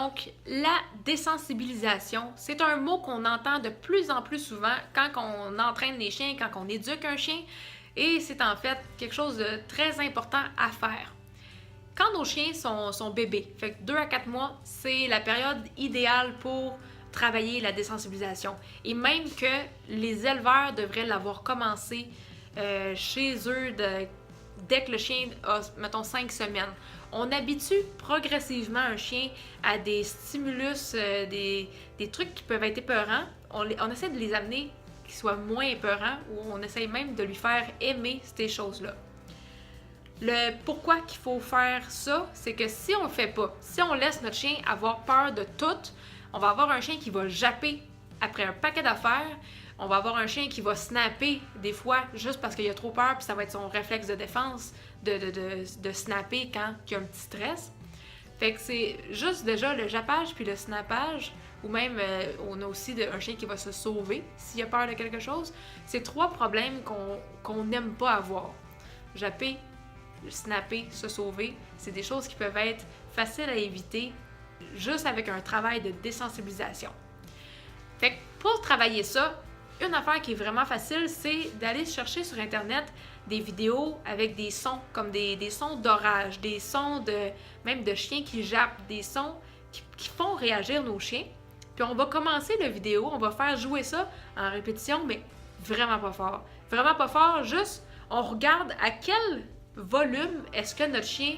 Donc, la désensibilisation, c'est un mot qu'on entend de plus en plus souvent quand on entraîne les chiens, quand on éduque un chien, et c'est en fait quelque chose de très important à faire. Quand nos chiens sont bébés, fait que 2 à 4 mois, c'est la période idéale pour travailler la désensibilisation. Et même que les éleveurs devraient l'avoir commencé chez eux dès que le chien a, mettons, 5 semaines. On habitue progressivement un chien à des stimulus, des trucs qui peuvent être épeurants. On essaie de les amener qu'ils soient moins épeurants ou on essaie même de lui faire aimer ces choses-là. Le pourquoi qu'il faut faire ça, c'est que si on le fait pas, si on laisse notre chien avoir peur de tout, on va avoir un chien qui va japper après un paquet d'affaires. On va avoir un chien qui va snapper des fois juste parce qu'il a trop peur, puis ça va être son réflexe de défense de snapper quand il y a un petit stress. Fait que c'est juste déjà le jappage puis le snappage, ou même on a aussi un chien qui va se sauver s'il a peur de quelque chose. C'est 3 problèmes qu'on n'aime pas avoir. Japper, snapper, se sauver, c'est des choses qui peuvent être faciles à éviter juste avec un travail de désensibilisation. Fait que pour travailler ça, une affaire qui est vraiment facile, c'est d'aller chercher sur Internet des vidéos avec des sons, comme des sons d'orage, des sons même de chiens qui jappent, des sons qui font réagir nos chiens. Puis on va commencer la vidéo, on va faire jouer ça en répétition, mais vraiment pas fort. Vraiment pas fort, juste on regarde à quel volume est-ce que notre chien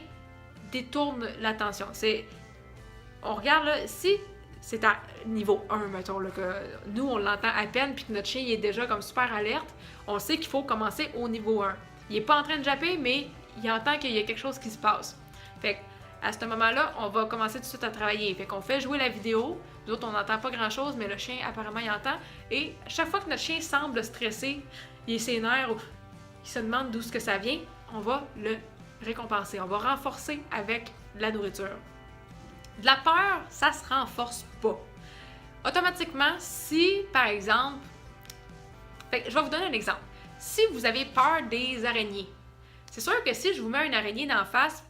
détourne l'attention. On regarde là, si c'est à niveau 1, mettons, là, que nous, on l'entend à peine, puis que notre chien il est déjà comme super alerte, on sait qu'il faut commencer au niveau 1. Il est pas en train de japper, mais il entend qu'il y a quelque chose qui se passe. Fait à ce moment-là, on va commencer tout de suite à travailler. Fait qu'on fait jouer la vidéo, nous autres, on n'entend pas grand-chose, mais le chien, apparemment, il entend. Et chaque fois que notre chien semble stressé, il s'énerve ou il se demande d'où ce que ça vient, on va le récompenser. On va renforcer avec de la nourriture. De la peur, ça se renforce pas. Automatiquement, si, par exemple... je vais vous donner un exemple. Si vous avez peur des araignées, c'est sûr que si je vous mets une araignée d'en face,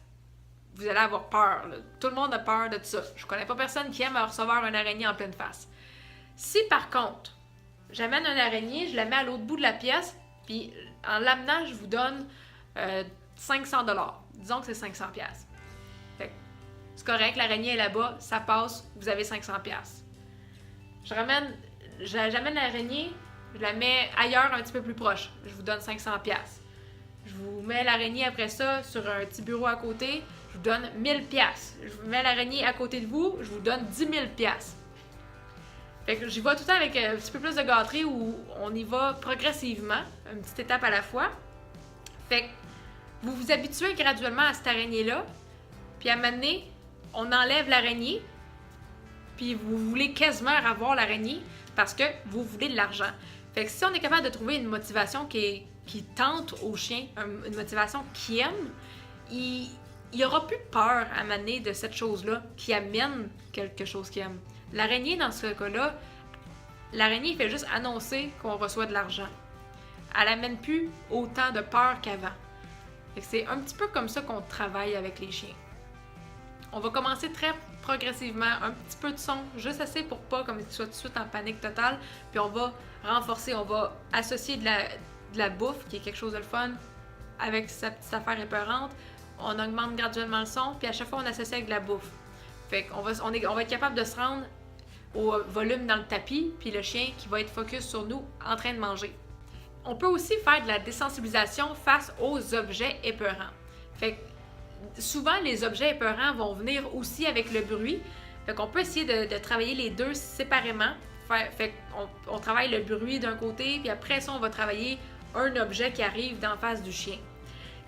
vous allez avoir peur. Là. Tout le monde a peur de ça. Je connais pas personne qui aime recevoir une araignée en pleine face. Si, par contre, j'amène une araignée, je la mets à l'autre bout de la pièce, puis en l'amenant, je vous donne 500 $. Disons que c'est 500 $. C'est correct, l'araignée est là-bas, ça passe, vous avez 500 $. J'amène l'araignée, je la mets ailleurs un petit peu plus proche, je vous donne 500 $. Je vous mets l'araignée après ça sur un petit bureau à côté, je vous donne 1000 $. Je vous mets l'araignée à côté de vous, je vous donne 10 000 $. Fait que j'y vais tout le temps avec un petit peu plus de gâterie où on y va progressivement, une petite étape à la fois. Fait que vous vous habituez graduellement à cette araignée-là, puis à un moment donné, on enlève l'araignée, puis vous voulez quasiment avoir l'araignée parce que vous voulez de l'argent. Fait que si on est capable de trouver une motivation qui tente au chien, une motivation qui aime, il n'y aura plus peur à mener de cette chose-là qui amène quelque chose qu'il aime. L'araignée, dans ce cas-là, l'araignée fait juste annoncer qu'on reçoit de l'argent. Elle n'amène plus autant de peur qu'avant. Fait que c'est un petit peu comme ça qu'on travaille avec les chiens. On va commencer très progressivement, un petit peu de son, juste assez pour pas comme qu'il soit tout de suite en panique totale, puis on va renforcer, on va associer de la bouffe, qui est quelque chose de le fun, avec sa petite affaire épeurante. On augmente graduellement le son, puis à chaque fois on associe avec de la bouffe. Fait qu'on va être capable de se rendre au volume dans le tapis, puis le chien qui va être focus sur nous en train de manger. On peut aussi faire de la désensibilisation face aux objets épeurants. Fait que souvent, les objets épeurants vont venir aussi avec le bruit. Fait qu'on peut essayer de travailler les deux séparément. Fait qu'on travaille le bruit d'un côté, puis après ça, on va travailler un objet qui arrive d'en face du chien.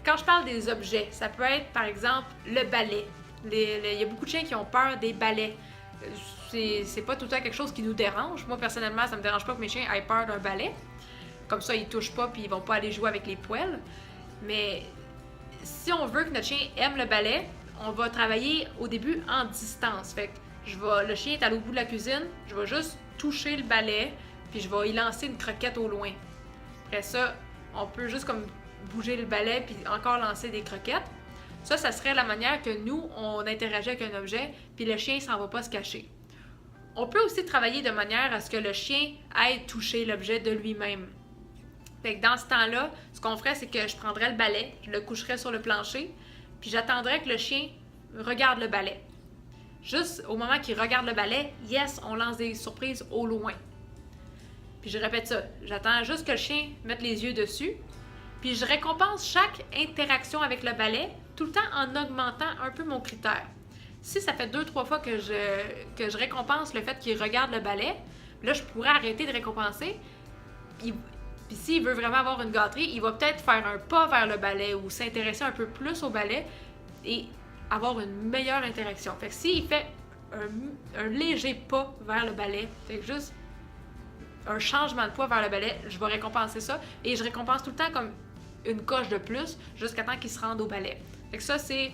Quand je parle des objets, ça peut être, par exemple, le balai. Il y a beaucoup de chiens qui ont peur des balais. C'est pas tout le temps quelque chose qui nous dérange. Moi, personnellement, ça me dérange pas que mes chiens aient peur d'un balai. Comme ça, ils touchent pas puis ils vont pas aller jouer avec les poêles. Mais si on veut que notre chien aime le balai, on va travailler au début en distance. Fait que le chien est à l'autre bout de la cuisine, je vais juste toucher le balai, puis je vais y lancer une croquette au loin. Après ça, on peut juste comme bouger le balai puis encore lancer des croquettes. Ça serait la manière que nous, on interagit avec un objet, puis le chien s'en va pas se cacher. On peut aussi travailler de manière à ce que le chien aille toucher l'objet de lui-même. Fait que dans ce temps-là, ce qu'on ferait, c'est que je prendrais le balai, je le coucherais sur le plancher, puis j'attendrais que le chien regarde le balai. Juste au moment qu'il regarde le balai, yes, on lance des surprises au loin. Puis je répète ça, j'attends juste que le chien mette les yeux dessus, puis je récompense chaque interaction avec le balai, tout le temps en augmentant un peu mon critère. Si ça fait 2-3 fois que je récompense le fait qu'il regarde le balai, là, je pourrais arrêter de récompenser. Puis s'il veut vraiment avoir une gâterie, il va peut-être faire un pas vers le balai ou s'intéresser un peu plus au balai et avoir une meilleure interaction. Fait que s'il fait un léger pas vers le balai, fait que juste un changement de poids vers le balai, je vais récompenser ça. Et je récompense tout le temps comme une coche de plus jusqu'à temps qu'il se rende au balai. Fait que ça, c'est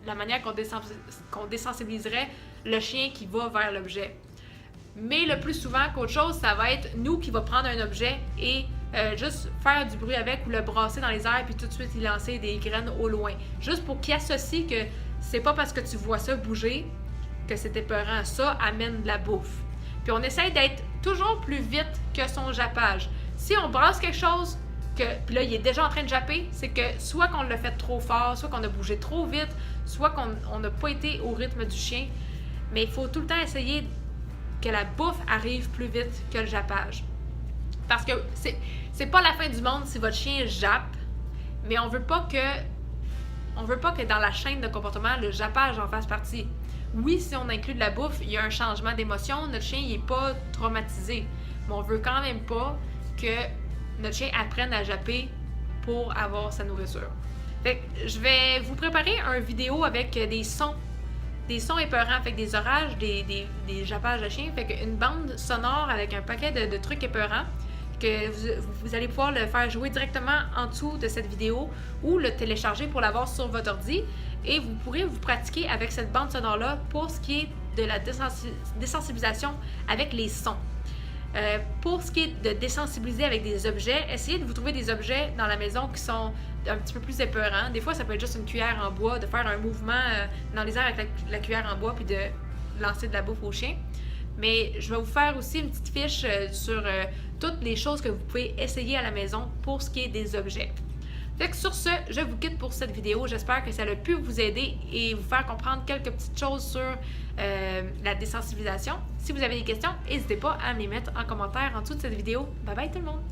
la manière qu'on désensibiliserait le chien qui va vers l'objet. Mais le plus souvent qu'autre chose, ça va être nous qui va prendre un objet et juste faire du bruit avec ou le brasser dans les airs puis tout de suite y lancer des graines au loin. Juste pour qu'il associe que c'est pas parce que tu vois ça bouger que c'est épeurant. Ça amène de la bouffe. Puis on essaie d'être toujours plus vite que son jappage. Si on brasse quelque chose, puis là, il est déjà en train de japper, c'est que soit qu'on l'a fait trop fort, soit qu'on a bougé trop vite, soit qu'on n'a pas été au rythme du chien. Mais il faut tout le temps essayer que la bouffe arrive plus vite que le jappage. Parce que c'est pas la fin du monde si votre chien jappe, mais on veut pas que dans la chaîne de comportement, le jappage en fasse partie. Oui, si on inclut de la bouffe, il y a un changement d'émotion, notre chien il est pas traumatisé. Mais on veut quand même pas que notre chien apprenne à japper pour avoir sa nourriture. Fait que je vais vous préparer une vidéo avec des sons épeurants, fait que des orages, des jappages de chiens, fait qu'une bande sonore avec un paquet de trucs épeurants que vous allez pouvoir le faire jouer directement en dessous de cette vidéo ou le télécharger pour l'avoir sur votre ordi et vous pourrez vous pratiquer avec cette bande sonore-là pour ce qui est de la désensibilisation avec les sons. Pour ce qui est de désensibiliser avec des objets, essayez de vous trouver des objets dans la maison qui sont un petit peu plus épeurants. Des fois, ça peut être juste une cuillère en bois, de faire un mouvement dans les airs avec la cuillère en bois puis de lancer de la bouffe au chien. Mais je vais vous faire aussi une petite fiche sur toutes les choses que vous pouvez essayer à la maison pour ce qui est des objets. Fait que sur ce, je vous quitte pour cette vidéo. J'espère que ça a pu vous aider et vous faire comprendre quelques petites choses sur la désensibilisation. Si vous avez des questions, n'hésitez pas à me les mettre en commentaire en dessous de cette vidéo. Bye bye tout le monde!